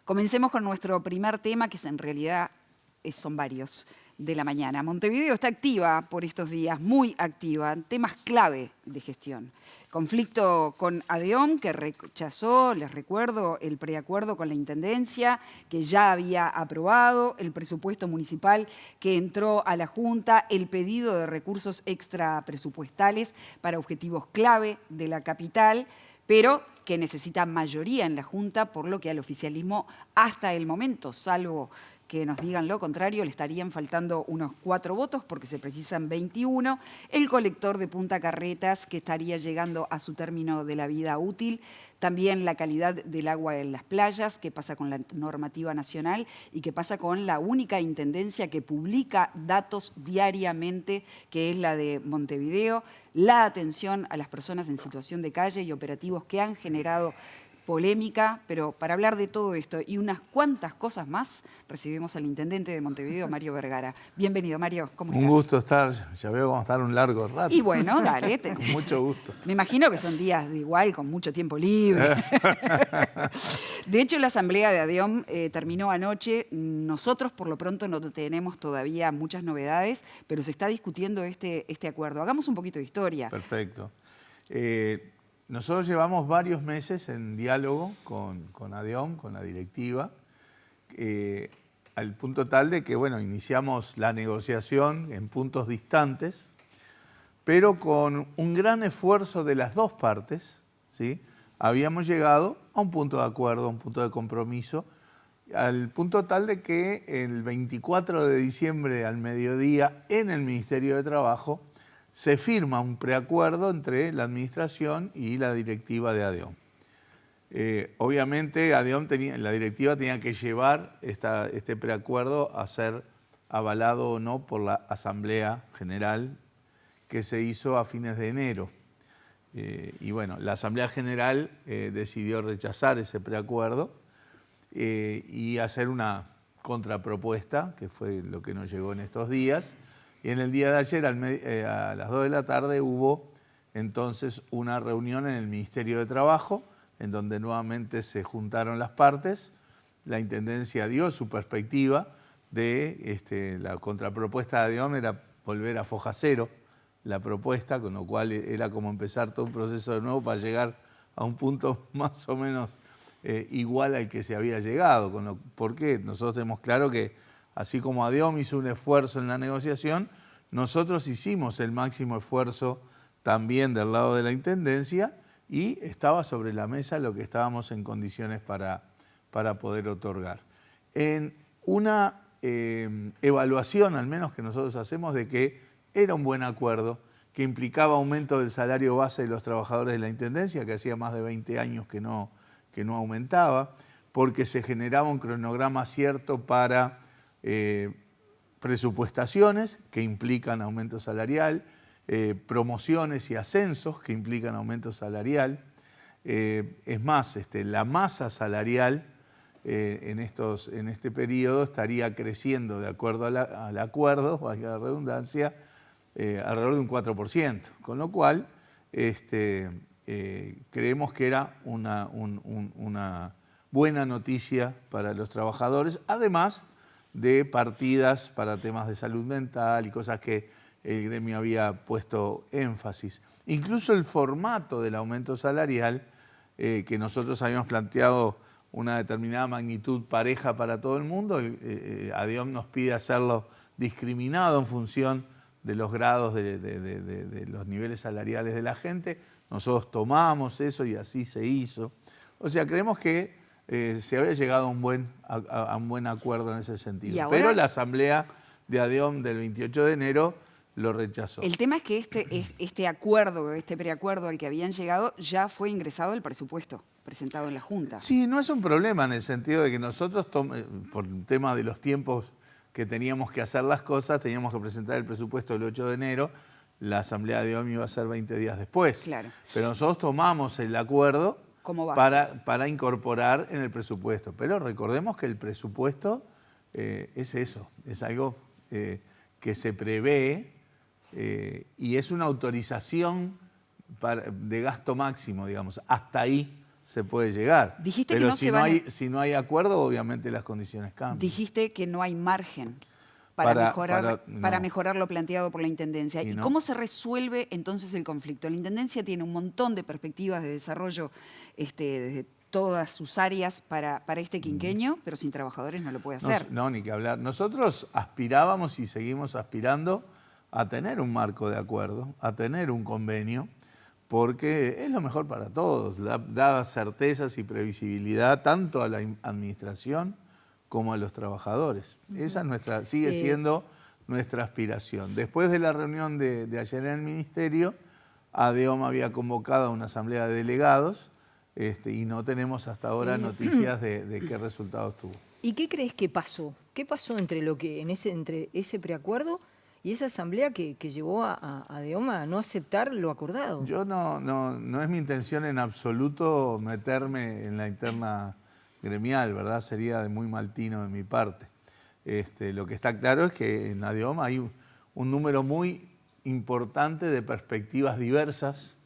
Comencemos con nuestro primer tema, que en realidad son varios de la mañana. Montevideo está activa por estos días, muy activa, en temas clave de gestión. Conflicto con ADEOM, que rechazó, les recuerdo, el preacuerdo con la Intendencia, que ya había aprobado, el presupuesto municipal que entró a la Junta, el pedido de recursos extrapresupuestales para objetivos clave de la capital, pero que necesita mayoría en la Junta, por lo que al oficialismo hasta el momento, salvo que nos digan lo contrario, le estarían faltando unos 4 votos porque se precisan 21. El colector de Punta Carretas, que estaría llegando a su término de la vida útil. También la calidad del agua en las playas, que pasa con la normativa nacional y que pasa con la única intendencia que publica datos diariamente, que es la de Montevideo. La atención a las personas en situación de calle y operativos que han generado polémica, pero para hablar de todo esto y unas cuantas cosas más, recibimos al intendente de Montevideo, Mario Vergara. Bienvenido, Mario, ¿cómo estás? Un gusto estar, ya veo que vamos a estar un largo rato. Y bueno, dale. Con mucho gusto. Me imagino que son días de igual, con mucho tiempo libre. De hecho, la asamblea de ADEOM terminó anoche. Nosotros, por lo pronto, no tenemos todavía muchas novedades, pero se está discutiendo este acuerdo. Hagamos un poquito de historia. Perfecto. Nosotros llevamos varios meses en diálogo con ADEOM, con la directiva, al punto tal de que, bueno, iniciamos la negociación en puntos distantes, pero con un gran esfuerzo de las dos partes, ¿sí? Habíamos llegado a un punto de acuerdo, a un punto de compromiso, al punto tal de que el 24 de diciembre al mediodía en el Ministerio de Trabajo se firma un preacuerdo entre la administración y la directiva de ADEOM. Obviamente la directiva tenía que llevar este preacuerdo a ser avalado o no por la Asamblea General que se hizo a fines de enero. Y bueno, la Asamblea General decidió rechazar ese preacuerdo y hacer una contrapropuesta, que fue lo que nos llegó en estos días. Y en el día de ayer, a las 2 de la tarde, hubo entonces una reunión en el Ministerio de Trabajo, en donde nuevamente se juntaron las partes. La Intendencia dio su perspectiva de la contrapropuesta de ADEOM, era volver a foja cero la propuesta, con lo cual era como empezar todo un proceso de nuevo para llegar a un punto más o menos igual al que se había llegado. Porque nosotros tenemos claro que así como ADEOM hizo un esfuerzo en la negociación, nosotros hicimos el máximo esfuerzo también del lado de la Intendencia y estaba sobre la mesa lo que estábamos en condiciones para poder otorgar. En una evaluación, al menos que nosotros hacemos, de que era un buen acuerdo, que implicaba aumento del salario base de los trabajadores de la Intendencia, que hacía más de 20 años que no aumentaba, porque se generaba un cronograma cierto para presupuestaciones que implican aumento salarial, promociones y ascensos que implican aumento salarial. Es más, la masa salarial en este periodo estaría creciendo de acuerdo al acuerdo, valga la redundancia, alrededor de un 4%, con lo cual creemos que era una buena noticia para los trabajadores, además de partidas para temas de salud mental y cosas que el gremio había puesto énfasis. Incluso el formato del aumento salarial, que nosotros habíamos planteado una determinada magnitud pareja para todo el mundo, ADEOM nos pide hacerlo discriminado en función de los grados de los niveles salariales de la gente. Nosotros tomamos eso y así se hizo. O sea, creemos que se había llegado a un buen acuerdo en ese sentido. Pero la asamblea de ADEOM del 28 de enero lo rechazó. El tema es que este acuerdo, este preacuerdo al que habían llegado, ya fue ingresado al presupuesto presentado en la Junta. Sí, no es un problema en el sentido de que nosotros, por el tema de los tiempos que teníamos que hacer las cosas, teníamos que presentar el presupuesto el 8 de enero, la asamblea de ADEOM iba a ser 20 días después. Claro. Pero nosotros tomamos el acuerdo para incorporar en el presupuesto. Pero recordemos que el presupuesto es eso, es algo que se prevé y es una autorización de gasto máximo, digamos. Hasta ahí se puede llegar. Dijiste Pero que no si, se no van hay, si no hay acuerdo, obviamente las condiciones cambian. Dijiste que no hay margen para no. mejorar lo planteado por la Intendencia. ¿Y no. cómo se resuelve entonces el conflicto? La Intendencia tiene un montón de perspectivas de desarrollo desde todas sus áreas para este quinquenio, pero sin trabajadores no lo puede hacer. No, ni que hablar. Nosotros aspirábamos y seguimos aspirando a tener un marco de acuerdo, a tener un convenio, porque es lo mejor para todos, da certezas y previsibilidad tanto a la administración como a los trabajadores. Esa es sigue siendo nuestra aspiración. Después de la reunión de ayer en el Ministerio, ADEOM había convocado a una asamblea de delegados y no tenemos hasta ahora noticias de qué resultados tuvo. ¿Y qué crees que pasó? ¿Qué pasó entre ese preacuerdo y esa asamblea que llevó a ADEOM a no aceptar lo acordado? Yo no es mi intención en absoluto meterme en la interna gremial, ¿verdad? Sería de muy mal tino de mi parte. Lo que está claro es que en ADEOM hay un número muy importante de perspectivas diversas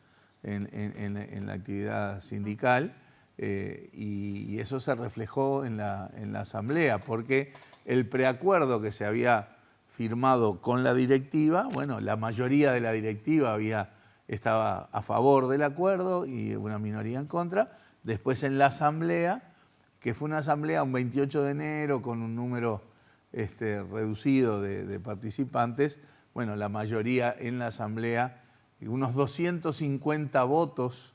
en la actividad sindical y eso se reflejó en la asamblea, porque el preacuerdo que se había firmado con la directiva, bueno, la mayoría de la directiva estaba a favor del acuerdo y una minoría en contra. Después en la asamblea, que fue una asamblea un 28 de enero con un número reducido de participantes, bueno, la mayoría en la asamblea, unos 250 votos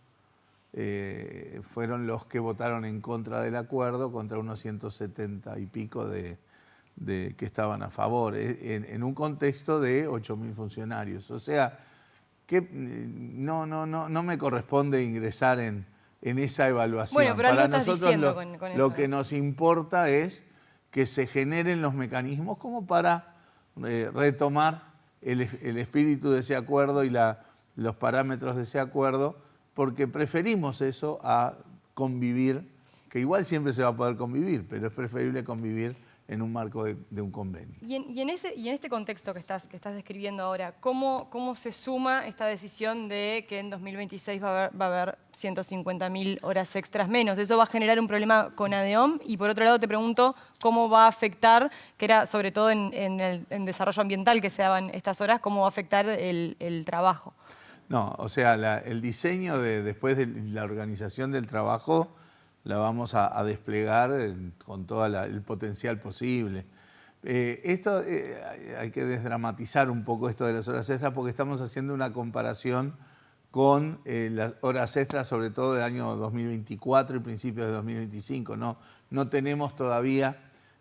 fueron los que votaron en contra del acuerdo, contra unos 170 y pico que estaban a favor, en un contexto de 8.000 funcionarios. O sea, que no me corresponde ingresar en esa evaluación. Bueno, pero para algo estás nosotros diciendo con eso, lo que nos importa es que se generen los mecanismos como para retomar el espíritu de ese acuerdo y los parámetros de ese acuerdo, porque preferimos eso a convivir, que igual siempre se va a poder convivir, pero es preferible convivir en un marco de un convenio. Y en este contexto que estás describiendo ahora, ¿cómo se suma esta decisión de que en 2026 va a haber 150.000 horas extras menos? ¿Eso va a generar un problema con ADEOM? Y por otro lado te pregunto, ¿cómo va a afectar, que era sobre todo en desarrollo ambiental que se daban estas horas, cómo va a afectar el trabajo? No, o sea, el diseño después de la organización del trabajo la vamos a desplegar con todo el potencial posible. Hay que desdramatizar un poco esto de las horas extras porque estamos haciendo una comparación con las horas extras, sobre todo del año 2024 y principios de 2025. No tenemos todavía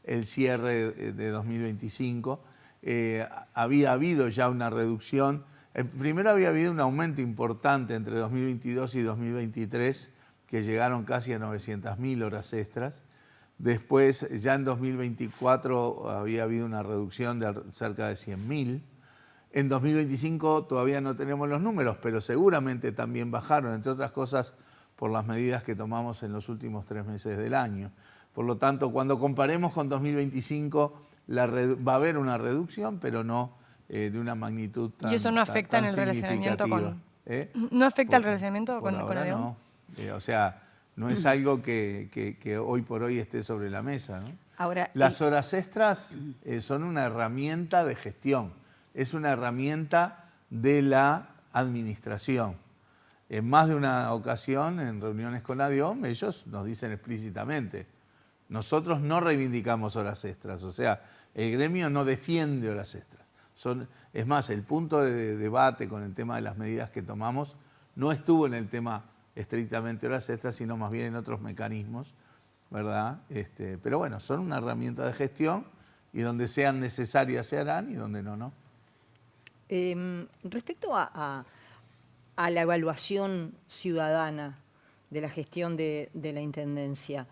el cierre de 2025. Había habido ya una reducción. Primero había habido un aumento importante entre 2022 y 2023, que llegaron casi a 900.000 horas extras. Después, ya en 2024, había habido una reducción de cerca de 100.000. En 2025 todavía no tenemos los números, pero seguramente también bajaron, entre otras cosas, por las medidas que tomamos en los últimos 3 meses del año. Por lo tanto, cuando comparemos con 2025, va a haber una reducción, pero no de una magnitud tan ¿Y eso no afecta en el relacionamiento con...? ¿No afecta el relacionamiento con ADEOM? No. O sea, no es algo que hoy por hoy esté sobre la mesa, ¿no? Ahora, las horas extras son una herramienta de gestión, es una herramienta de la administración. En más de una ocasión, en reuniones con ADEOM, ellos nos dicen explícitamente, nosotros no reivindicamos horas extras, o sea, el gremio no defiende horas extras. Es más, el punto de debate con el tema de las medidas que tomamos no estuvo en el tema estrictamente horas extras, sino más bien en otros mecanismos, ¿verdad? Pero bueno, son una herramienta de gestión y donde sean necesarias se harán y donde no. Respecto a la evaluación ciudadana de la gestión de la Intendencia,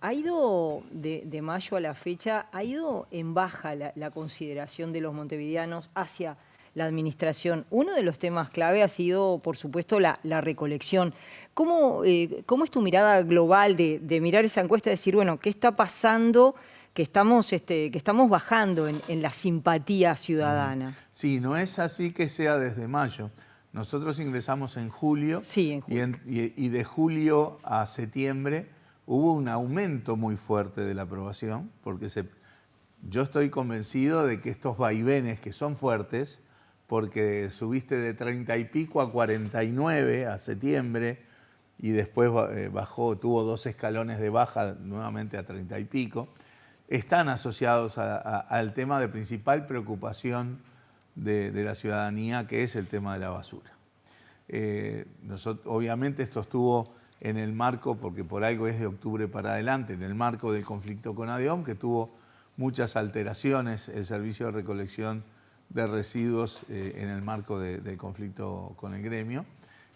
ha ido, de mayo a la fecha, ha ido en baja la consideración de los montevideanos hacia la administración. Uno de los temas clave ha sido, por supuesto, la recolección. ¿Cómo es tu mirada global de mirar esa encuesta y decir, bueno, qué está pasando, que estamos bajando en la simpatía ciudadana? Sí, no es así que sea desde mayo. Nosotros ingresamos en julio, Sí, en julio. y de julio a septiembre hubo un aumento muy fuerte de la aprobación, porque yo estoy convencido de que estos vaivenes que son fuertes, porque subiste de 30 y pico a 49 a septiembre, y después bajó, tuvo 2 escalones de baja nuevamente a 30 y pico, están asociados al tema de principal preocupación de la ciudadanía, que es el tema de la basura. Obviamente esto estuvo en el marco, porque por algo es de octubre para adelante, en el marco del conflicto con ADEOM, que tuvo muchas alteraciones el servicio de recolección de residuos en el marco del conflicto con el gremio.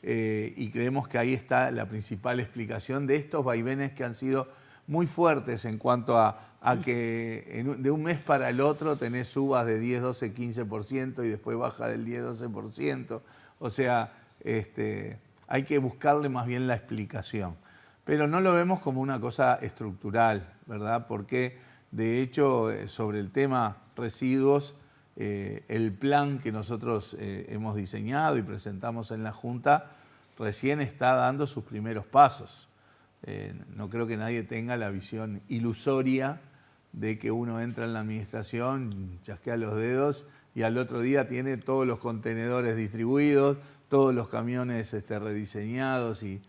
Y creemos que ahí está la principal explicación de estos vaivenes que han sido muy fuertes en cuanto a que de un mes para el otro tenés subas de 10, 12, 15% y después baja del 10, 12%. O sea, hay que buscarle más bien la explicación. Pero no lo vemos como una cosa estructural, ¿verdad? Porque, de hecho, sobre el tema residuos, el plan que nosotros hemos diseñado y presentamos en la Junta recién está dando sus primeros pasos. No creo que nadie tenga la visión ilusoria de que uno entra en la administración, chasquea los dedos y al otro día tiene todos los contenedores distribuidos, todos los camiones rediseñados y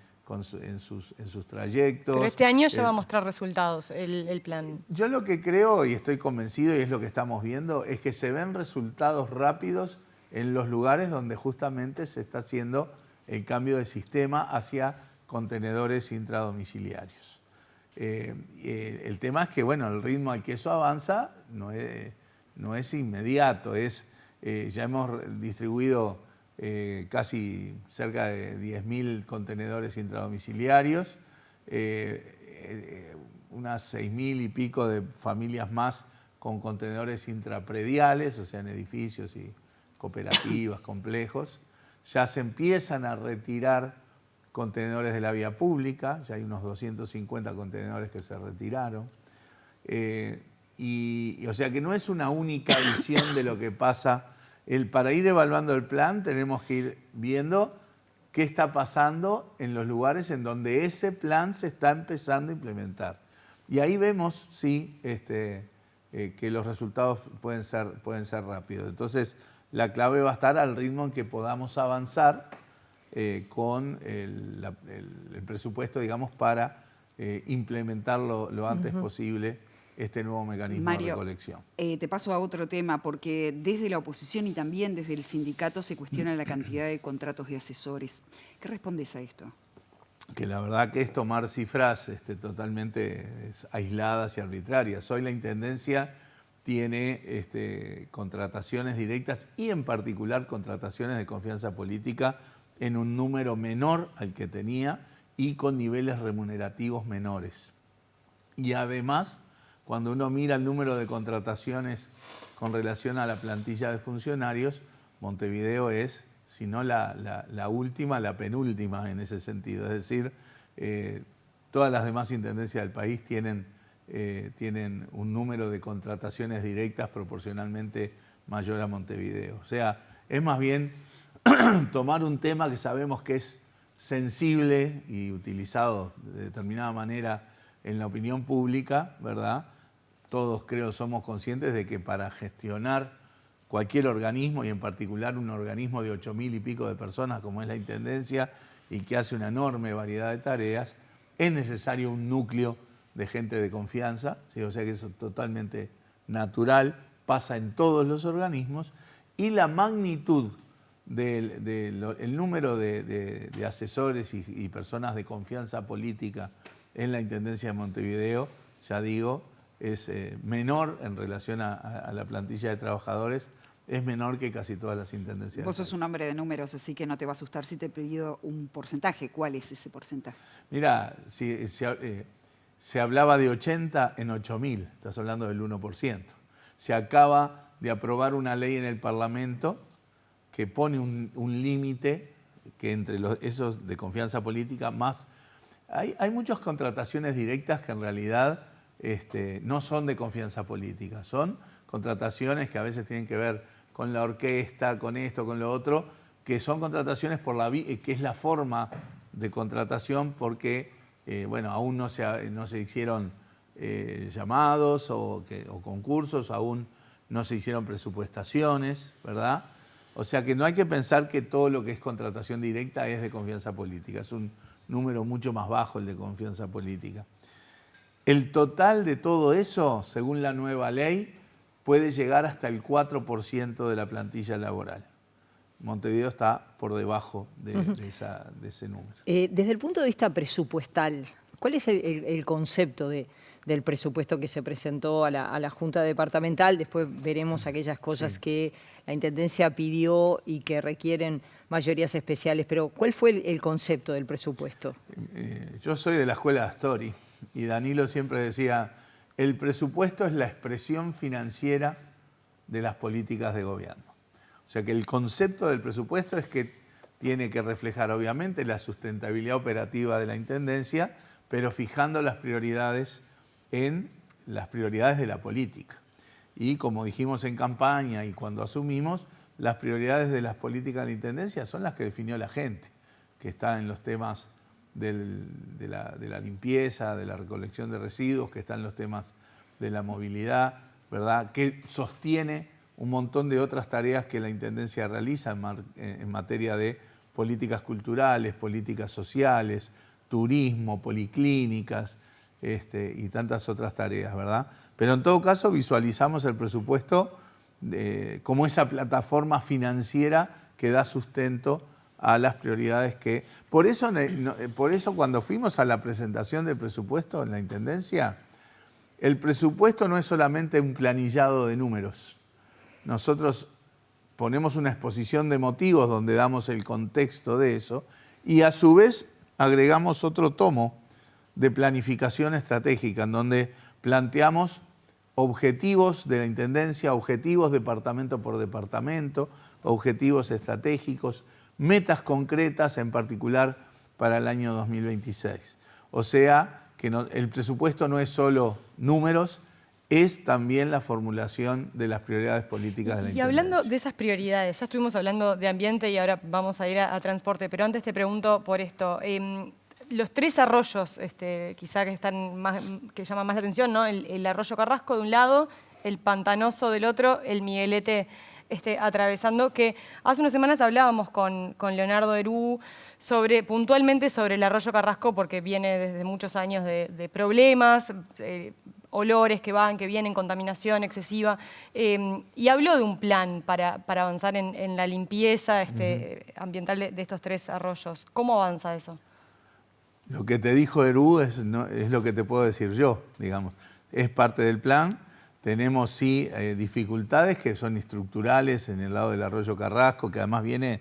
en sus trayectos. Pero este año ya va a mostrar resultados el plan. Yo lo que creo, y estoy convencido, y es lo que estamos viendo, es que se ven resultados rápidos en los lugares donde justamente se está haciendo el cambio de sistema hacia contenedores intradomiciliarios. El tema es que, bueno, el ritmo al que eso avanza no es inmediato. Ya hemos distribuido casi cerca de 10.000 contenedores intradomiciliarios, unas 6.000 y pico de familias más con contenedores intraprediales, o sea, en edificios y cooperativas, complejos. Ya se empiezan a retirar contenedores de la vía pública, ya hay unos 250 contenedores que se retiraron. O sea que no es una única visión de lo que pasa. Para ir evaluando el plan tenemos que ir viendo qué está pasando en los lugares en donde ese plan se está empezando a implementar. Y ahí vemos, sí, que los resultados pueden ser rápidos. Entonces, la clave va a estar al ritmo en que podamos avanzar con el presupuesto, digamos, para implementarlo lo antes posible este nuevo mecanismo de recolección. Te paso a otro tema, porque desde la oposición y también desde el sindicato se cuestiona la cantidad de contratos de asesores. ¿Qué respondes a esto? Que la verdad que es tomar cifras totalmente aisladas y arbitrarias. Hoy la Intendencia tiene contrataciones directas y en particular contrataciones de confianza política en un número menor al que tenía y con niveles remunerativos menores. Y además, cuando uno mira el número de contrataciones con relación a la plantilla de funcionarios, Montevideo es, si no la última, la penúltima en ese sentido. Es decir, todas las demás intendencias del país tienen un número de contrataciones directas proporcionalmente mayor a Montevideo. O sea, es más bien tomar un tema que sabemos que es sensible y utilizado de determinada manera en la opinión pública, ¿verdad? Todos creo somos conscientes de que para gestionar cualquier organismo, y en particular un organismo de 8.000 y pico de personas como es la Intendencia y que hace una enorme variedad de tareas, es necesario un núcleo de gente de confianza, ¿sí? O sea que eso es totalmente natural, pasa en todos los organismos, y la magnitud el número de asesores y personas de confianza política en la Intendencia de Montevideo, ya digo, es menor en relación a la plantilla de trabajadores, es menor que casi todas las intendencias. Vos sos un hombre de números, así que no te va a asustar si te he pedido un porcentaje. ¿Cuál es ese porcentaje? Mira, se hablaba de 80 en 8.000, estás hablando del 1%. Se acaba de aprobar una ley en el Parlamento que pone un límite que entre esos de confianza política más... Hay muchas contrataciones directas que en realidad no son de confianza política, son contrataciones que a veces tienen que ver con la orquesta, con esto, con lo otro, que son contrataciones por que es la forma de contratación porque, bueno, aún no se hicieron llamados o concursos, aún no se hicieron presupuestaciones, ¿verdad? O sea que no hay que pensar que todo lo que es contratación directa es de confianza política. Es un número mucho más bajo el de confianza política. El total de todo eso, según la nueva ley, puede llegar hasta el 4% de la plantilla laboral. Montevideo está por debajo de ese número. Desde el punto de vista presupuestal, ¿cuál es el concepto del presupuesto que se presentó a la Junta Departamental? Después veremos aquellas cosas que la Intendencia pidió y que requieren mayorías especiales, pero ¿cuál fue el concepto del presupuesto? Yo soy de la escuela de Astori y Danilo siempre decía, el presupuesto es la expresión financiera de las políticas de gobierno. O sea que el concepto del presupuesto es que tiene que reflejar obviamente la sustentabilidad operativa de la Intendencia, pero fijando las prioridades en las prioridades de la política. Y como dijimos en campaña y cuando asumimos, las prioridades de las políticas de la Intendencia son las que definió la gente, que está en los temas de la limpieza, de la recolección de residuos, que están los temas de la movilidad, ¿verdad? Que sostiene un montón de otras tareas que la Intendencia realiza en materia de políticas culturales, políticas sociales, turismo, policlínicas y tantas otras tareas, ¿verdad? Pero en todo caso visualizamos el presupuesto como esa plataforma financiera que da sustento a las prioridades que... Por eso cuando fuimos a la presentación del presupuesto en la Intendencia, el presupuesto no es solamente un planillado de números. Nosotros ponemos una exposición de motivos donde damos el contexto de eso y a su vez agregamos otro tomo de planificación estratégica en donde planteamos objetivos de la Intendencia, objetivos departamento por departamento, objetivos estratégicos, metas concretas en particular para el año 2026. O sea, que el presupuesto no es solo números, es también la formulación de las prioridades políticas de la Intendencia. Y hablando de esas prioridades, ya estuvimos hablando de ambiente y ahora vamos a ir a transporte, pero antes te pregunto por esto. Los tres arroyos quizá que llaman más la atención, ¿no? El arroyo Carrasco de un lado, el Pantanoso del otro, el Miguelete atravesando, que hace unas semanas hablábamos con Leonardo Herú puntualmente sobre el arroyo Carrasco porque viene desde muchos años de problemas, olores que van, que vienen, contaminación excesiva, y habló de un plan para avanzar en la limpieza ambiental de estos tres arroyos. ¿Cómo avanza eso? Lo que te dijo Herú es lo que te puedo decir yo, digamos. Es parte del plan. Tenemos sí dificultades que son estructurales en el lado del arroyo Carrasco, que además viene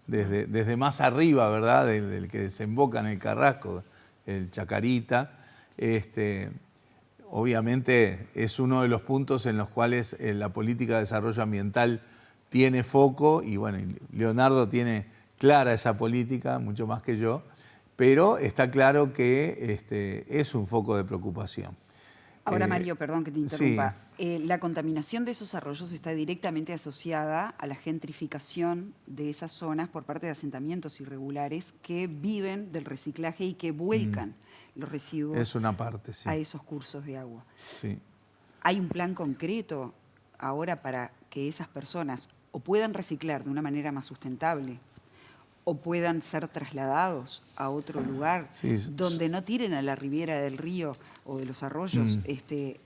desde más arriba, ¿verdad? Del que desemboca en el Carrasco, el Chacarita. Obviamente es uno de los puntos en los cuales la política de desarrollo ambiental tiene foco y bueno, Leonardo tiene clara esa política, mucho más que yo, pero está claro que es un foco de preocupación. Ahora, Mario, perdón que te interrumpa. Sí. La contaminación de esos arroyos está directamente asociada a la gentrificación de esas zonas por parte de asentamientos irregulares que viven del reciclaje y que vuelcan los residuos es una parte, sí, a esos cursos de agua. Sí. ¿Hay un plan concreto ahora para que esas personas o puedan reciclar de una manera más sustentable o puedan ser trasladados a otro lugar donde no tiren a la ribera del río o de los arroyos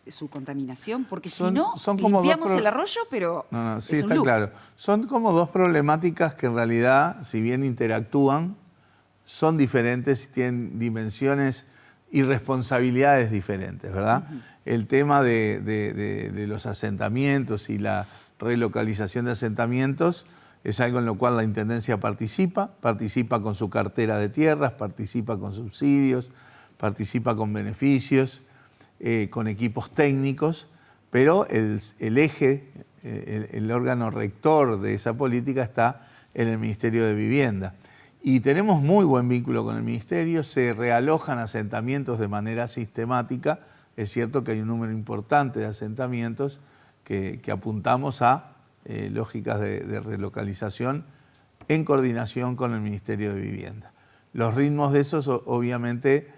su contaminación? Porque si no, limpiamos el arroyo, pero sí, es un está loop. claro. Son como dos problemáticas que en realidad, si bien interactúan, son diferentes y tienen dimensiones y responsabilidades diferentes, ¿verdad? El tema de los asentamientos y la relocalización de asentamientos es algo en lo cual la Intendencia participa con su cartera de tierras, participa con subsidios, participa con beneficios, con equipos técnicos, pero el eje, el órgano rector de esa política está en el Ministerio de Vivienda. Y tenemos muy buen vínculo con el Ministerio, se realojan asentamientos de manera sistemática. Es cierto que hay un número importante de asentamientos que apuntamos a lógicas de relocalización en coordinación con el Ministerio de Vivienda. Los ritmos de esos obviamente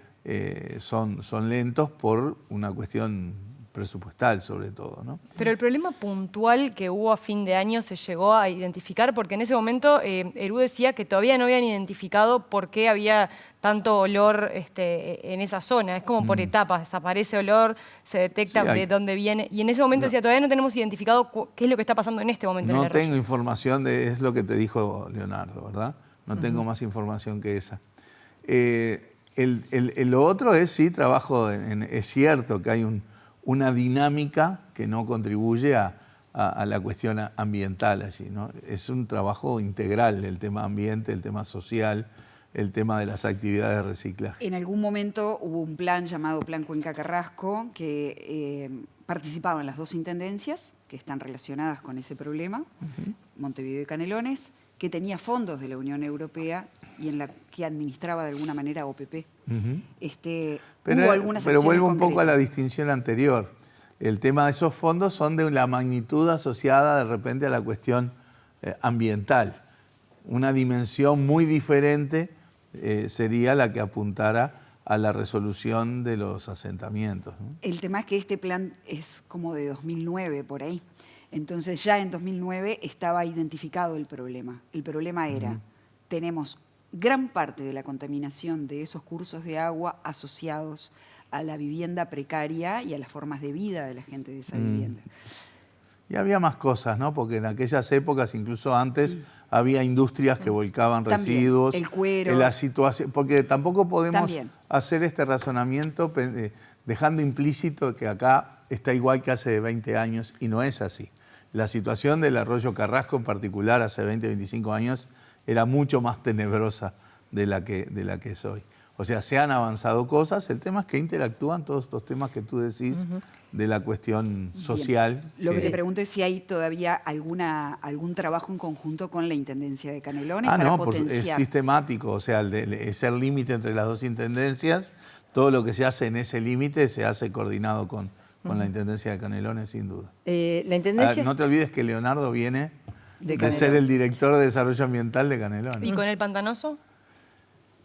son lentos por una cuestión presupuestal sobre todo, ¿no? Pero el problema puntual que hubo a fin de año se llegó a identificar, porque en ese momento Herú decía que todavía no habían identificado por qué había tanto olor en esa zona. Es como por etapas, desaparece olor, se detecta de dónde viene. Y en ese momento decía, todavía no tenemos identificado qué es lo que está pasando en este momento en el No arroyo. tengo información es lo que te dijo Leonardo, ¿verdad? No tengo más información que esa. Lo otro es, sí, trabajo, es cierto que hay una dinámica que no contribuye a la cuestión ambiental allí, ¿no? Es un trabajo integral, el tema ambiente, el tema social, el tema de las actividades de reciclaje. En algún momento hubo un plan llamado Plan Cuenca Carrasco que participaban las dos intendencias que están relacionadas con ese problema, Montevideo y Canelones, que tenía fondos de la Unión Europea y en la que administraba de alguna manera OPP. Hubo algunas pero vuelvo un concretas. poco a la distinción anterior. El tema de esos fondos son de la magnitud asociada de repente a la cuestión ambiental. Una dimensión muy diferente sería la que apuntara a la resolución de los asentamientos, ¿no? El tema es que este plan es como de 2009, por ahí. Entonces ya en 2009 estaba identificado el problema. El problema era, tenemos gran parte de la contaminación de esos cursos de agua asociados a la vivienda precaria y a las formas de vida de la gente de esa vivienda. Y había más cosas, ¿no? Porque en aquellas épocas, incluso antes, había industrias que volcaban También, residuos. el cuero. En la situación, porque tampoco podemos También. hacer este razonamiento dejando implícito que acá está igual que hace 20 años, y no es así. La situación del arroyo Carrasco en particular hace 20, 25 años era mucho más tenebrosa de la que es hoy. O sea, se han avanzado cosas, el tema es que interactúan todos estos temas que tú decís de la cuestión social. Bien. Lo que te pregunto es si hay todavía algún trabajo en conjunto con la Intendencia de Canelones para potenciar. Es sistemático, o sea, es el límite entre las dos intendencias, todo lo que se hace en ese límite se hace coordinado con la Intendencia de Canelones, sin duda. La Intendencia... No te olvides que Leonardo viene de Canelones. ser el director de Desarrollo Ambiental de Canelones. ¿Y con el Pantanoso?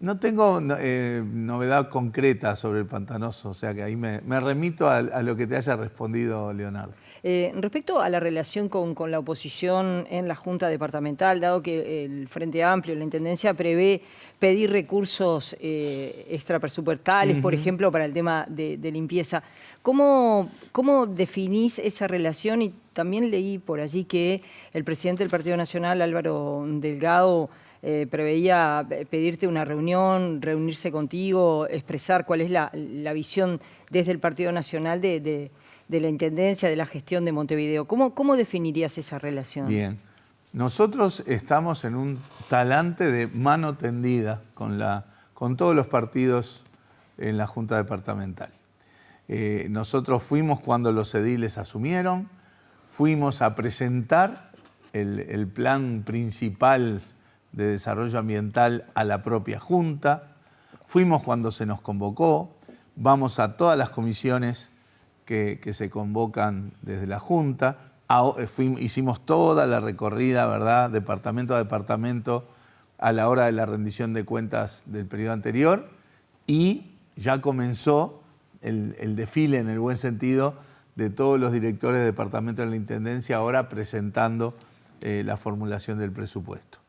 No tengo novedad concreta sobre el Pantanoso, o sea que ahí me remito a lo que te haya respondido Leonardo. Respecto a la relación con la oposición en la Junta Departamental, dado que el Frente Amplio, la Intendencia, prevé pedir recursos extrapresupuestales, por ejemplo, para el tema de limpieza, ¿cómo definís esa relación? Y también leí por allí que el presidente del Partido Nacional, Álvaro Delgado, preveía pedirte una reunión, reunirse contigo, expresar cuál es la visión desde el Partido Nacional de la Intendencia, de la gestión de Montevideo. ¿Cómo definirías esa relación? Bien, nosotros estamos en un talante de mano tendida con todos los partidos en la Junta Departamental. Nosotros fuimos cuando los ediles asumieron, fuimos a presentar el plan principal de desarrollo ambiental a la propia Junta, fuimos cuando se nos convocó, vamos a todas las comisiones que se convocan desde la Junta, hicimos toda la recorrida, ¿verdad?, departamento a departamento a la hora de la rendición de cuentas del periodo anterior, y ya comenzó el desfile, en el buen sentido, de todos los directores de departamento de la Intendencia ahora presentando la formulación del presupuesto.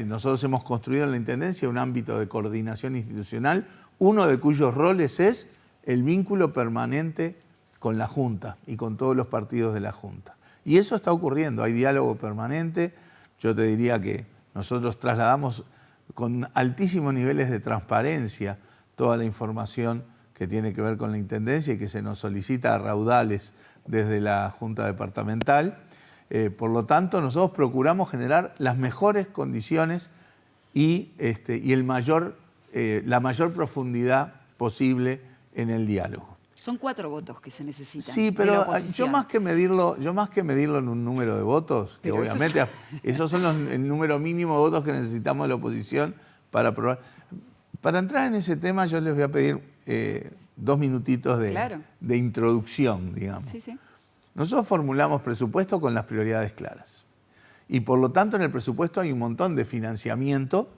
Nosotros hemos construido en la Intendencia un ámbito de coordinación institucional, uno de cuyos roles es el vínculo permanente con la Junta y con todos los partidos de la Junta. Y eso está ocurriendo, hay diálogo permanente. Yo te diría que nosotros trasladamos con altísimos niveles de transparencia toda la información que tiene que ver con la Intendencia y que se nos solicita a raudales desde la Junta Departamental. Por lo tanto, nosotros procuramos generar las mejores condiciones y la mayor profundidad posible en el diálogo. Son 4 votos que se necesitan. Sí, de pero la oposición. yo más que medirlo en un número de votos, que Pero obviamente esos son el número mínimo de votos que necesitamos de la oposición para aprobar. Para entrar en ese tema, yo les voy a pedir 2 minutitos de introducción, digamos. Sí, sí. Nosotros formulamos presupuesto con las prioridades claras. Y por lo tanto en el presupuesto hay un montón de financiamiento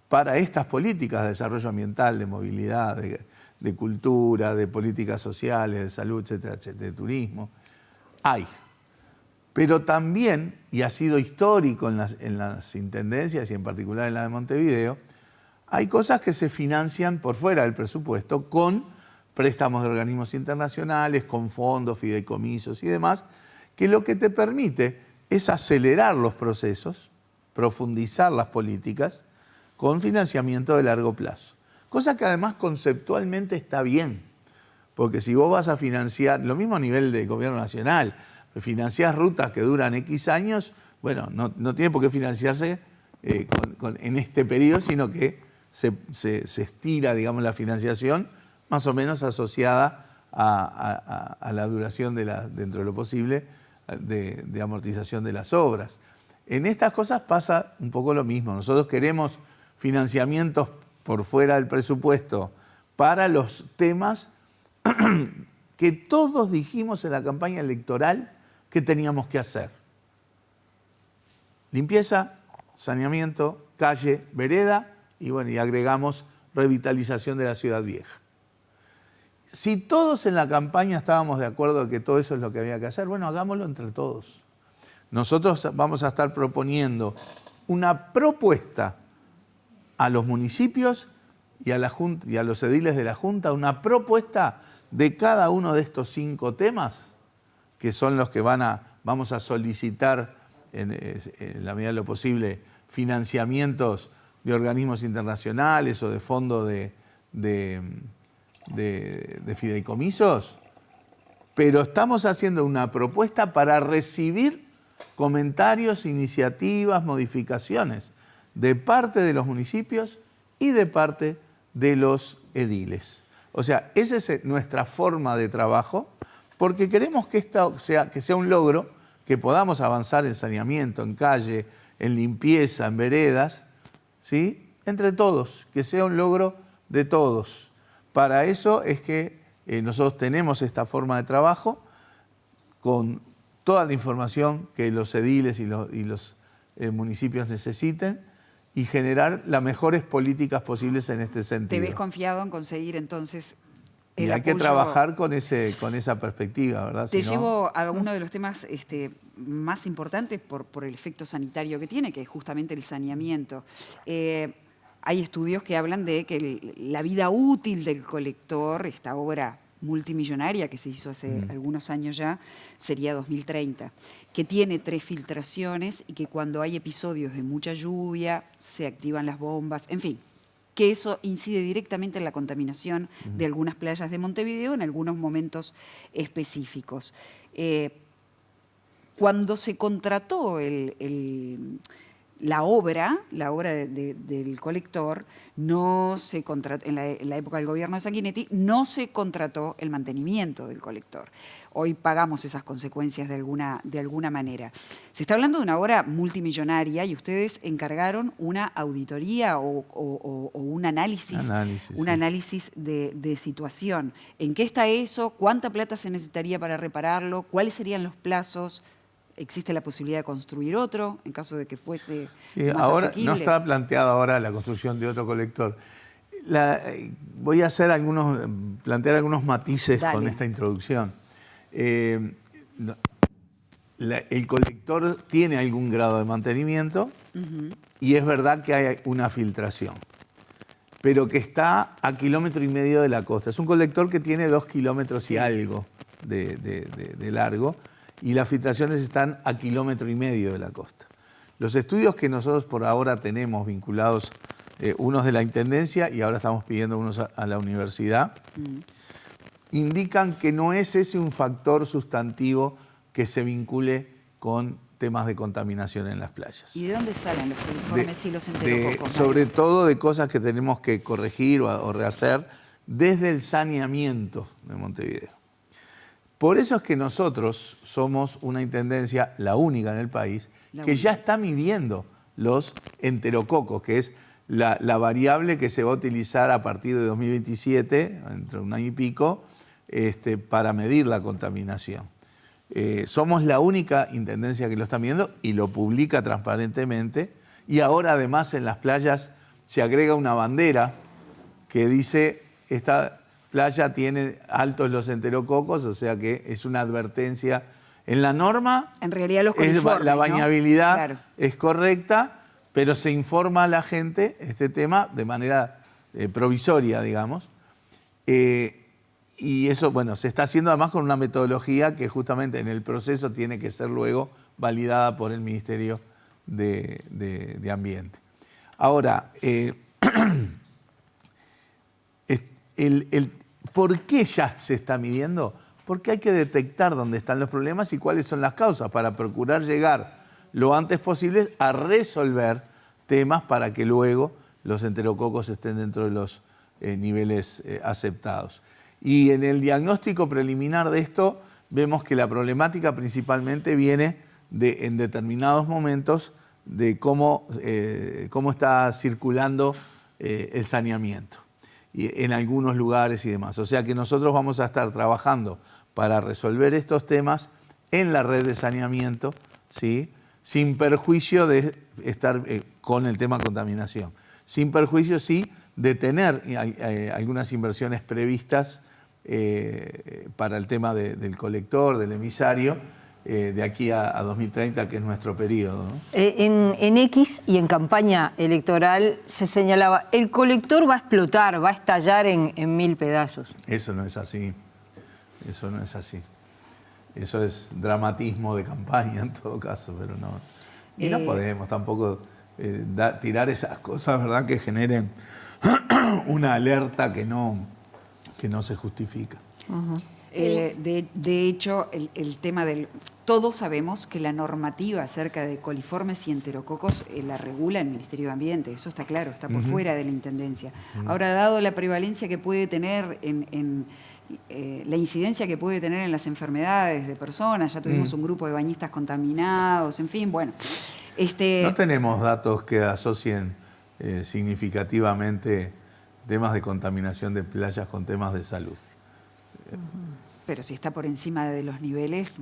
para estas políticas de desarrollo ambiental, de movilidad, de cultura, de políticas sociales, de salud, etcétera, etcétera, de turismo. Hay. Pero también, y ha sido histórico en las intendencias y en particular en la de Montevideo, hay cosas que se financian por fuera del presupuesto con préstamos de organismos internacionales, con fondos, fideicomisos y demás, que lo que te permite es acelerar los procesos, profundizar las políticas con financiamiento de largo plazo. Cosa que además conceptualmente está bien, porque si vos vas a financiar, lo mismo a nivel de gobierno nacional, financiás rutas que duran X años, bueno, no tiene por qué financiarse en este periodo, sino que se estira, digamos, la financiación más o menos asociada a la duración, dentro de lo posible, de amortización de las obras. En estas cosas pasa un poco lo mismo. Nosotros queremos financiamientos por fuera del presupuesto para los temas que todos dijimos en la campaña electoral que teníamos que hacer. Limpieza, saneamiento, calle, vereda y bueno, y agregamos revitalización de la ciudad vieja. Si todos en la campaña estábamos de acuerdo de que todo eso es lo que había que hacer, bueno, hagámoslo entre todos. Nosotros vamos a estar proponiendo una propuesta a los municipios y a los ediles de la Junta, una propuesta de cada uno de estos 5 temas, que son los que vamos a solicitar en la medida de lo posible financiamientos de organismos internacionales o de fondos de fideicomisos, pero estamos haciendo una propuesta para recibir comentarios, iniciativas, modificaciones de parte de los municipios y de parte de los ediles. O sea, esa es nuestra forma de trabajo, porque queremos que sea un logro, que podamos avanzar en saneamiento, en calle, en limpieza, en veredas, ¿sí? Entre todos, que sea un logro de todos. Para eso es que nosotros tenemos esta forma de trabajo con toda la información que los ediles y los municipios necesiten y generar las mejores políticas posibles en este sentido. ¿Te ves confiado en conseguir entonces el y hay apoyo? que trabajar con esa perspectiva, ¿verdad? Te llevo a uno de los temas más importantes por el efecto sanitario que tiene, que es justamente el saneamiento. Hay estudios que hablan de que la vida útil del colector, esta obra multimillonaria que se hizo hace algunos años ya, sería 2030, que tiene 3 filtraciones y que cuando hay episodios de mucha lluvia se activan las bombas, en fin, que eso incide directamente en la contaminación de algunas playas de Montevideo en algunos momentos específicos. Cuando se contrató la obra del colector, no se contrató, en la época del gobierno de Sanguinetti, no se contrató el mantenimiento del colector. Hoy pagamos esas consecuencias de alguna manera. Se está hablando de una obra multimillonaria y ustedes encargaron una auditoría o un análisis de situación. ¿En qué está eso? ¿Cuánta plata se necesitaría para repararlo? ¿Cuáles serían los plazos? ¿Existe la posibilidad de construir otro en caso de que fuese más ahora asequible? no está planteada ahora la construcción de otro colector. Voy a plantear algunos matices con esta introducción. El colector tiene algún grado de mantenimiento y es verdad que hay una filtración, pero que está a 1,5 kilómetros de la costa. Es un colector que tiene 2 kilómetros y algo de largo, y las filtraciones están a 1,5 kilómetros de la costa. Los estudios que nosotros por ahora tenemos vinculados, unos de la Intendencia y ahora estamos pidiendo unos a la universidad, indican que no es ese un factor sustantivo que se vincule con temas de contaminación en las playas. ¿Y de dónde salen los informes si los enterococos? Sobre todo de cosas que tenemos que corregir o rehacer desde el saneamiento de Montevideo. Por eso es que nosotros somos una intendencia, la única en el país, que ya está midiendo los enterococos, que es la variable que se va a utilizar a partir de 2027, entre un año y pico, para medir la contaminación. Somos la única intendencia que lo está midiendo y lo publica transparentemente. Y ahora además en las playas se agrega una bandera que dice, esta playa tiene altos los enterococos, o sea que es una advertencia. En la norma, en realidad los coliformes, la bañabilidad, ¿no? Claro. Es correcta, pero se informa a la gente este tema de manera provisoria, digamos. Y eso, bueno, se está haciendo además con una metodología que justamente en el proceso tiene que ser luego validada por el Ministerio de Ambiente. Ahora, ¿por qué ya se está midiendo? Porque hay que detectar dónde están los problemas y cuáles son las causas para procurar llegar lo antes posible a resolver temas para que luego los enterococos estén dentro de los niveles aceptados. Y en el diagnóstico preliminar de esto vemos que la problemática principalmente viene en determinados momentos de cómo está circulando el saneamiento y en algunos lugares y demás. O sea que nosotros vamos a estar trabajando para resolver estos temas en la red de saneamiento, ¿sí? Sin perjuicio de estar con el tema contaminación. Sin perjuicio, sí, de tener algunas inversiones previstas para el tema del colector, del emisario, de aquí a 2030, que es nuestro periodo, ¿no? En X y en campaña electoral se señalaba, el colector va a explotar, va a estallar en 1000 pedazos. Eso no es así. Eso no es así. Eso es dramatismo de campaña en todo caso, pero no. Y no podemos tampoco tirar esas cosas, ¿verdad?, que generen una alerta que no se justifica. Uh-huh. De hecho, el tema del... Todos sabemos que la normativa acerca de coliformes y enterococos la regula el Ministerio de Ambiente, eso está claro, está por fuera de la Intendencia. Ahora, dado la prevalencia que puede tener la incidencia que puede tener en las enfermedades de personas, ya tuvimos un grupo de bañistas contaminados, en fin, bueno. No tenemos datos que asocien significativamente temas de contaminación de playas con temas de salud. Pero si está por encima de los niveles...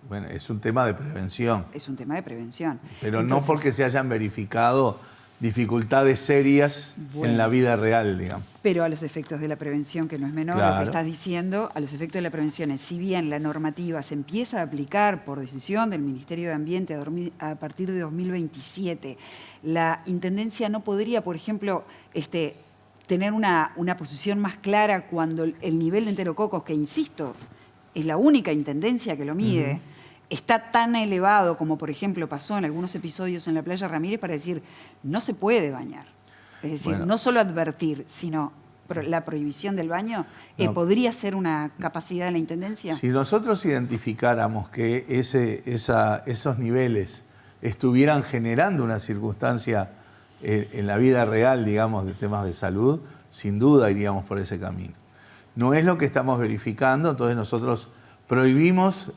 Bueno, es un tema de prevención. Es un tema de prevención. Pero entonces, no porque se hayan verificado dificultades serias en la vida real, digamos. Pero a los efectos de la prevención, que no es menor, claro, lo que estás diciendo, a los efectos de la prevención, si bien la normativa se empieza a aplicar por decisión del Ministerio de Ambiente a partir de 2027, la Intendencia no podría, por ejemplo, tener una posición más clara cuando el nivel de enterococos, que insisto, es la única Intendencia que lo mide, está tan elevado como, por ejemplo, pasó en algunos episodios en la playa Ramírez, para decir, no se puede bañar. Es decir, no solo advertir, sino la prohibición del baño, ¿podría ser una capacidad de la Intendencia? Si nosotros identificáramos que esos niveles estuvieran generando una circunstancia en la vida real, digamos, de temas de salud, sin duda iríamos por ese camino. No es lo que estamos verificando, entonces nosotros prohibimos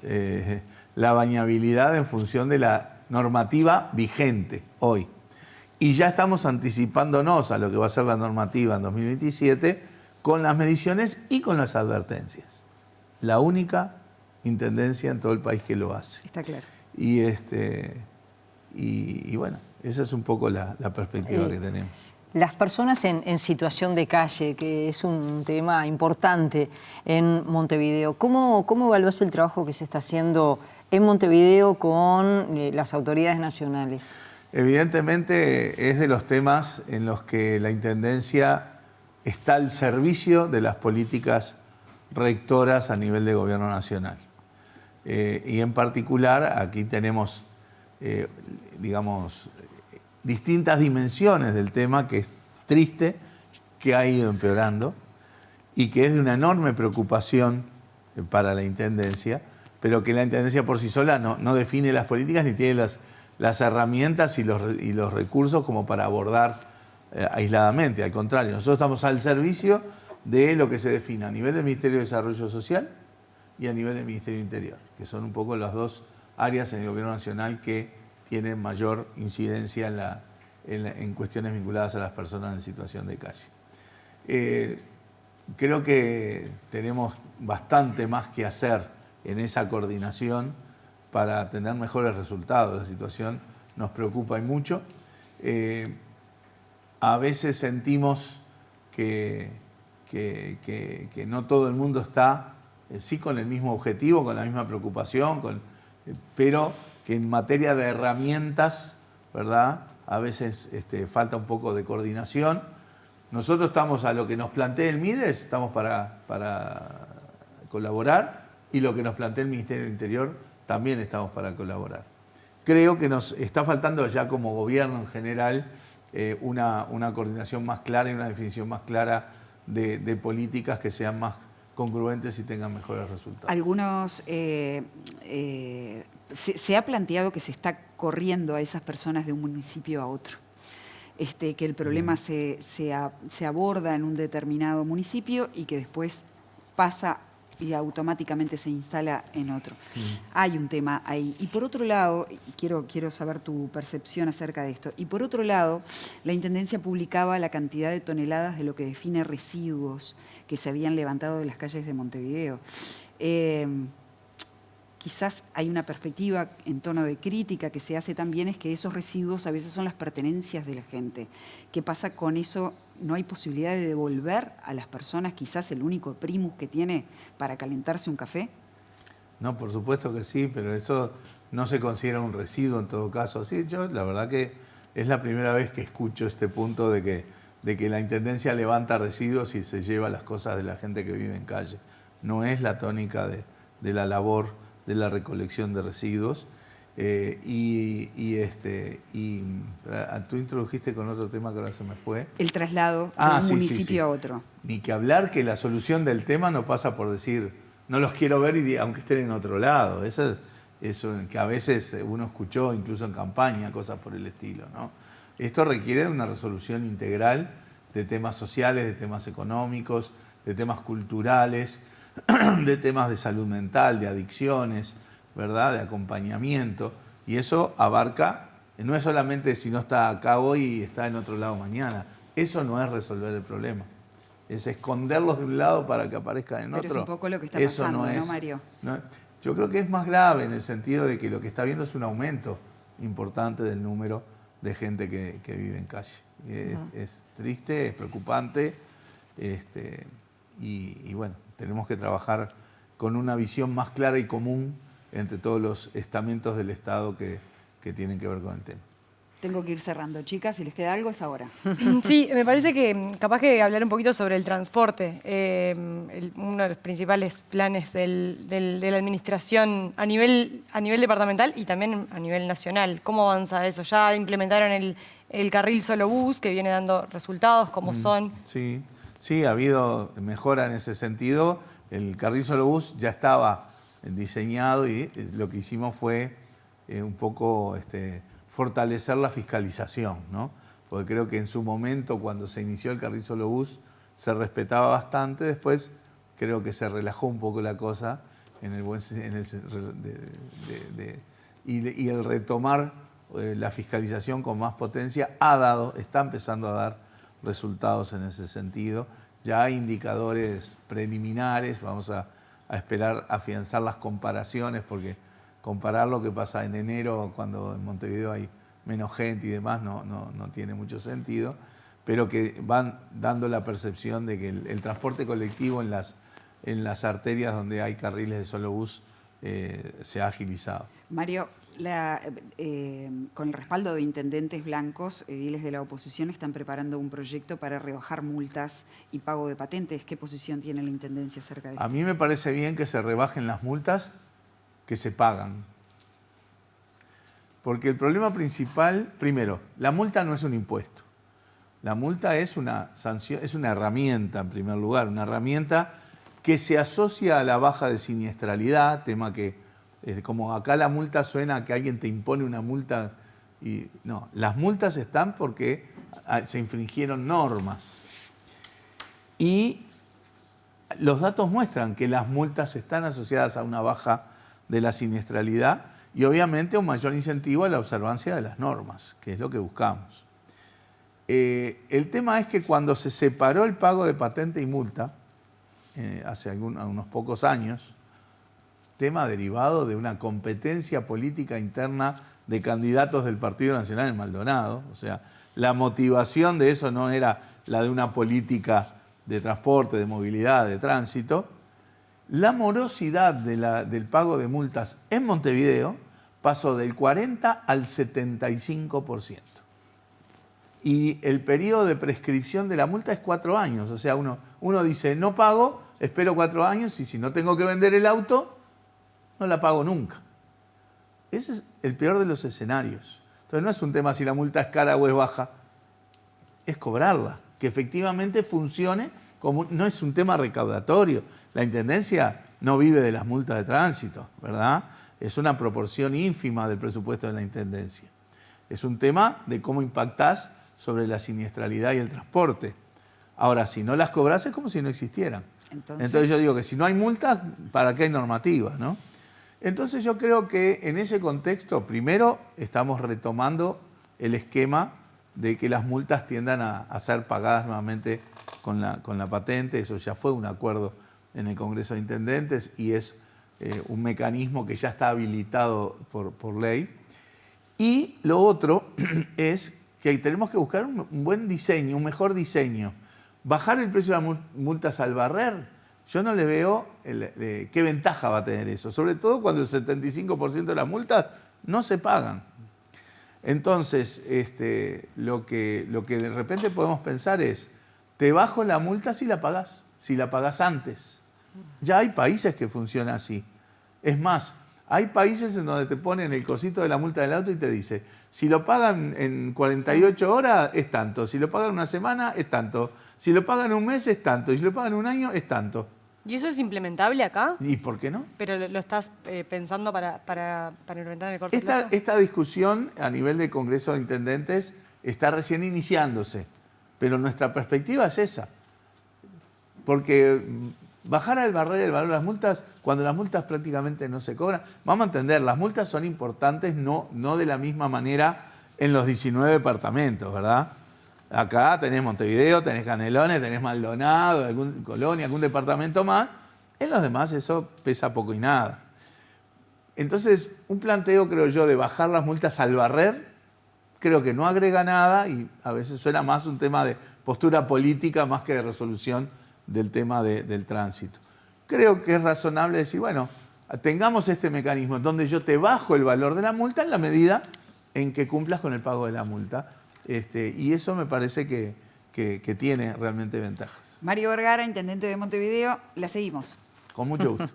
la bañabilidad en función de la normativa vigente hoy. Y ya estamos anticipándonos a lo que va a ser la normativa en 2027 con las mediciones y con las advertencias. La única Intendencia en todo el país que lo hace. Está claro. Y bueno, esa es un poco la perspectiva que tenemos. Las personas en situación de calle, que es un tema importante en Montevideo, ¿cómo evalúas el trabajo que se está haciendo en Montevideo con las autoridades nacionales? Evidentemente es de los temas en los que la Intendencia está al servicio de las políticas rectoras a nivel de gobierno nacional. Y en particular aquí tenemos, digamos, distintas dimensiones del tema, que es triste, que ha ido empeorando y que es de una enorme preocupación para la Intendencia, pero que la Intendencia por sí sola no define las políticas ni tiene las herramientas y los recursos como para abordar aisladamente. Al contrario, nosotros estamos al servicio de lo que se define a nivel del Ministerio de Desarrollo Social y a nivel del Ministerio del Interior, que son un poco las dos áreas en el Gobierno Nacional que tienen mayor incidencia en cuestiones vinculadas a las personas en situación de calle. Creo que tenemos bastante más que hacer en esa coordinación para tener mejores resultados. La situación nos preocupa y mucho. A veces sentimos que no todo el mundo está sí con el mismo objetivo, con la misma preocupación, pero que en materia de herramientas, ¿verdad? A veces falta un poco de coordinación. Nosotros estamos a lo que nos plantea el MIDES, estamos para colaborar, y lo que nos plantea el Ministerio del Interior, también estamos para colaborar. Creo que nos está faltando ya como gobierno en general una coordinación más clara y una definición más clara de políticas que sean más congruentes y tengan mejores resultados. Algunos, se ha planteado que se está corriendo a esas personas de un municipio a otro. Que el problema se aborda en un determinado municipio y que después pasa y automáticamente se instala en otro. Hay un tema ahí. Y por otro lado, quiero saber tu percepción acerca de esto, y por otro lado, la Intendencia publicaba la cantidad de toneladas de lo que define residuos que se habían levantado de las calles de Montevideo. Quizás hay una perspectiva en tono de crítica que se hace también, es que esos residuos a veces son las pertenencias de la gente. ¿Qué pasa con eso? ¿No hay posibilidad de devolver a las personas quizás el único primus que tiene para calentarse un café? No, por supuesto que sí, pero eso no se considera un residuo en todo caso. Sí, yo la verdad que es la primera vez que escucho este punto de que la Intendencia levanta residuos y se lleva las cosas de la gente que vive en calle. No es la tónica de la labor de la recolección de residuos. Tú introdujiste con otro tema que ahora se me fue. El traslado de un municipio a otro. Ni que hablar que la solución del tema no pasa por decir, no los quiero ver aunque estén en otro lado. Eso que a veces uno escuchó incluso en campaña, cosas por el estilo, ¿no? Esto requiere de una resolución integral de temas sociales, de temas económicos, de temas culturales, de temas de salud mental, de adicciones, ¿verdad? De acompañamiento. Y eso abarca, no es solamente si no está acá hoy y está en otro lado mañana. Eso no es resolver el problema. Es esconderlos de un lado para que aparezcan en otro. Pero es un poco lo que está pasando, ¿no, Mario? Yo creo que es más grave en el sentido de que lo que está viendo es un aumento importante del número de gente que vive en calle. Es triste, es preocupante, y bueno, tenemos que trabajar con una visión más clara y común entre todos los estamentos del Estado que tienen que ver con el tema. Tengo que ir cerrando. Chicas, si les queda algo es ahora. Sí, me parece que capaz que hablar un poquito sobre el transporte. Uno de los principales planes de la administración a nivel departamental y también a nivel nacional. ¿Cómo avanza eso? Ya implementaron el carril solo bus, que viene dando resultados, ¿cómo son? Sí, ha habido mejora en ese sentido. El carril solo bus ya estaba diseñado y lo que hicimos fue un poco fortalecer la fiscalización, ¿no? Porque creo que en su momento, cuando se inició el carril solo bus, se respetaba bastante. Después creo que se relajó un poco la cosa y el retomar la fiscalización con más potencia está empezando a dar resultados en ese sentido. Ya hay indicadores preliminares, vamos a esperar afianzar las comparaciones, porque comparar lo que pasa en enero, cuando en Montevideo hay menos gente y demás, no tiene mucho sentido, pero que van dando la percepción de que el transporte colectivo en las arterias donde hay carriles de solo bus se ha agilizado. Mario, con el respaldo de intendentes blancos, ediles de la oposición están preparando un proyecto para rebajar multas y pago de patentes. ¿Qué posición tiene la Intendencia acerca de esto? A mí me parece bien que se rebajen las multas que se pagan. Porque el problema principal, primero, la multa no es un impuesto. La multa es una sanción, es una herramienta en primer lugar, una herramienta que se asocia a la baja de siniestralidad, tema que, como acá la multa suena a que alguien te impone una multa, y no, las multas están porque se infringieron normas. Y los datos muestran que las multas están asociadas a una baja de la siniestralidad y obviamente un mayor incentivo a la observancia de las normas, que es lo que buscamos. El tema es que cuando se separó el pago de patente y multa, hace unos pocos años, tema derivado de una competencia política interna de candidatos del Partido Nacional en Maldonado. O sea, la motivación de eso no era la de una política de transporte, de movilidad, de tránsito. La morosidad del pago de multas en Montevideo pasó del 40 al 75%. Y el periodo de prescripción de la multa es 4 años. O sea, uno dice, no pago, espero 4 años y si no tengo que vender el auto, no la pago nunca. Ese es el peor de los escenarios. Entonces no es un tema si la multa es cara o es baja, es cobrarla, que efectivamente funcione como... No es un tema recaudatorio. La Intendencia no vive de las multas de tránsito, ¿verdad? Es una proporción ínfima del presupuesto de la Intendencia. Es un tema de cómo impactás sobre la siniestralidad y el transporte. Ahora, si no las cobras es como si no existieran. Entonces yo digo que si no hay multas, ¿para qué hay normativa, no? Entonces yo creo que en ese contexto, primero, estamos retomando el esquema de que las multas tiendan a ser pagadas nuevamente con la patente. Eso ya fue un acuerdo en el Congreso de Intendentes y es un mecanismo que ya está habilitado por ley. Y lo otro es que tenemos que buscar un buen diseño, un mejor diseño. Bajar el precio de las multas al barrer, yo no le veo qué ventaja va a tener eso, sobre todo cuando el 75% de las multas no se pagan. Entonces, lo que de repente podemos pensar es, te bajo la multa si la pagás antes. Ya hay países que funciona así. Es más, hay países en donde te ponen el cosito de la multa del auto y te dice, si lo pagan en 48 horas es tanto, si lo pagan una semana es tanto, si lo pagan un mes es tanto, y si lo pagan un año es tanto. ¿Y eso es implementable acá? ¿Y por qué no? ¿Pero lo estás pensando para implementar en el corto plazo? Esta discusión a nivel del Congreso de Intendentes está recién iniciándose, pero nuestra perspectiva es esa. Porque bajar al barrer el valor de las multas, cuando las multas prácticamente no se cobran, vamos a entender, las multas son importantes, no de la misma manera en los 19 departamentos, ¿verdad? Acá tenés Montevideo, tenés Canelones, tenés Maldonado, Colonia, algún departamento más. En los demás eso pesa poco y nada. Entonces, un planteo, creo yo, de bajar las multas al barrer, creo que no agrega nada y a veces suena más un tema de postura política más que de resolución del tema del tránsito. Creo que es razonable decir, bueno, tengamos este mecanismo donde yo te bajo el valor de la multa en la medida en que cumplas con el pago de la multa. Y eso me parece que tiene realmente ventajas. Mario Vergara, intendente de Montevideo, la seguimos. Con mucho gusto.